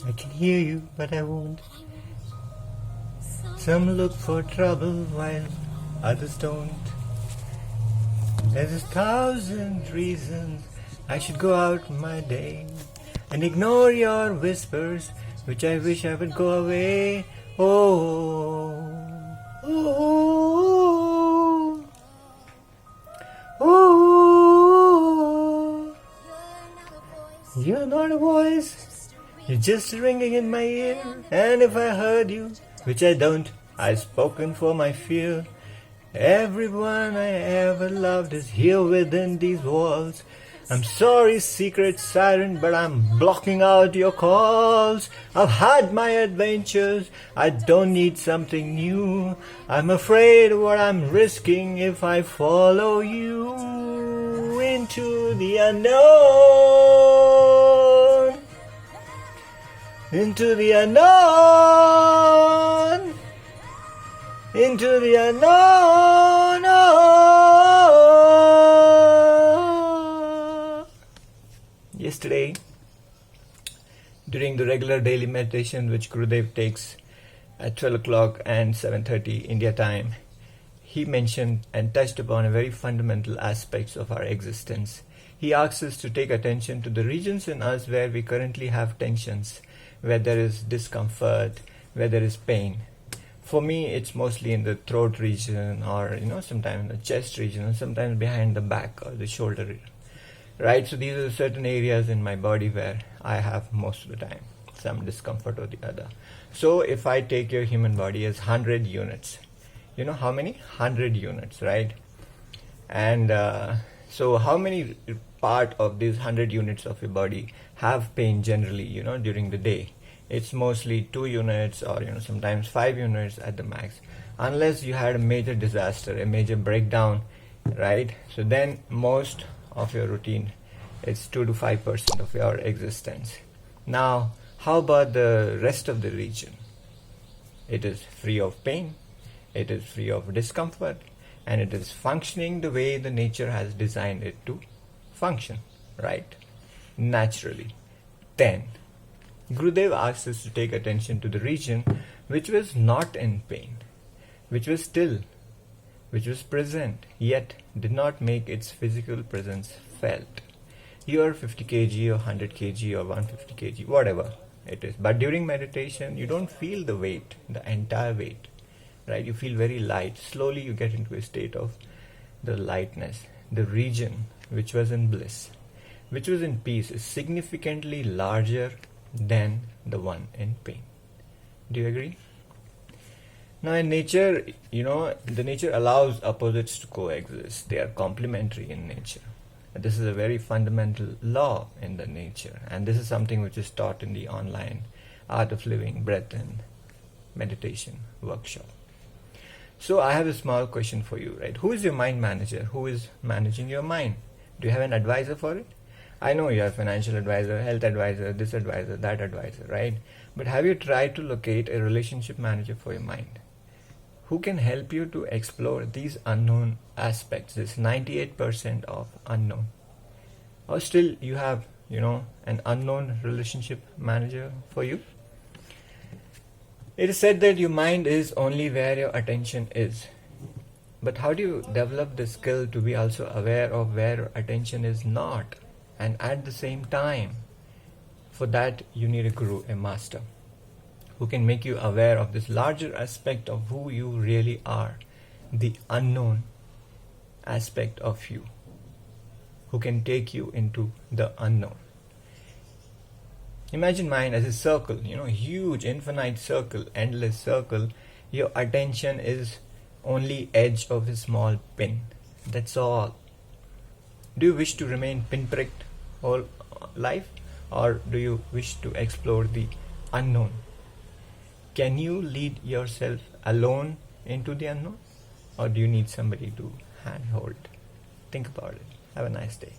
I can hear you, but I won't. Some look for trouble while others don't. There's 1,000 reasons I should go out my day and ignore your whispers, which I wish I would go away. Oh, oh, oh, you're not a voice, you're just ringing in my ear. And if I heard you, which I don't, I've spoken for my fear. Everyone I ever loved is here within these walls. I'm sorry, secret siren, but I'm blocking out your calls. I've had my adventures, I don't need something new. I'm afraid what I'm risking if I follow you into the unknown. Into the unknown. Into the unknown. Yesterday, during the regular daily meditation which Gurudev takes at 12 o'clock and 7:30 India time, he mentioned and touched upon a very fundamental aspects of our existence. He asks us to take attention to the regions in us where we currently have tensions, where there is discomfort, where there is pain. For me, it's mostly in the throat region, or sometimes in the chest region, and sometimes behind the back or the shoulder, right? So these are certain areas in my body where I have most of the time some discomfort or the other. So if I take your human body as 100 units, you know how many? 100 units, right? And so how many part of these 100 units of your body have pain generally, during the day? It's mostly 2 units or sometimes 5 units at the max, unless you had a major disaster, a major breakdown, right? So then most of your routine is 2 to 5% of your existence. Now how about the rest of the region? It is free of pain, it is free of discomfort, and it is functioning the way the nature has designed it to function, right? Naturally. Then Gurudev asks us to take attention to the region which was not in pain, which was still, which was present, yet did not make its physical presence felt. You are 50 kg or 100 kg or 150 kg, whatever it is. But during meditation, you don't feel the weight, the entire weight, right? You feel very light. Slowly you get into a state of the lightness. The region which was in bliss, which was in peace, is significantly larger than the one in pain. Do you agree? Now in nature, the nature allows opposites to coexist. They are complementary in nature. This is a very fundamental law in the nature, and this is something which is taught in the online Art of Living, Breath and Meditation workshop. So I have a small question for you, right? Who is your mind manager? Who is managing your mind? Do you have an advisor for it? I know you have financial advisor, health advisor, this advisor, that advisor, right? But have you tried to locate a relationship manager for your mind who can help you to explore these unknown aspects, this 98% of unknown? Or still you have, an unknown relationship manager for you? It is said that your mind is only where your attention is. But how do you develop the skill to be also aware of where your attention is not? And at the same time, for that you need a guru, a master, who can make you aware of this larger aspect of who you really are, the unknown aspect of you, who can take you into the unknown. Imagine mind as a circle, huge, infinite circle, endless circle. Your attention is only edge of a small pin. That's all. Do you wish to remain pinpricked all life, or do you wish to explore the unknown? Can you lead yourself alone into the unknown, or do you need somebody to handhold? Think about it. Have a nice day.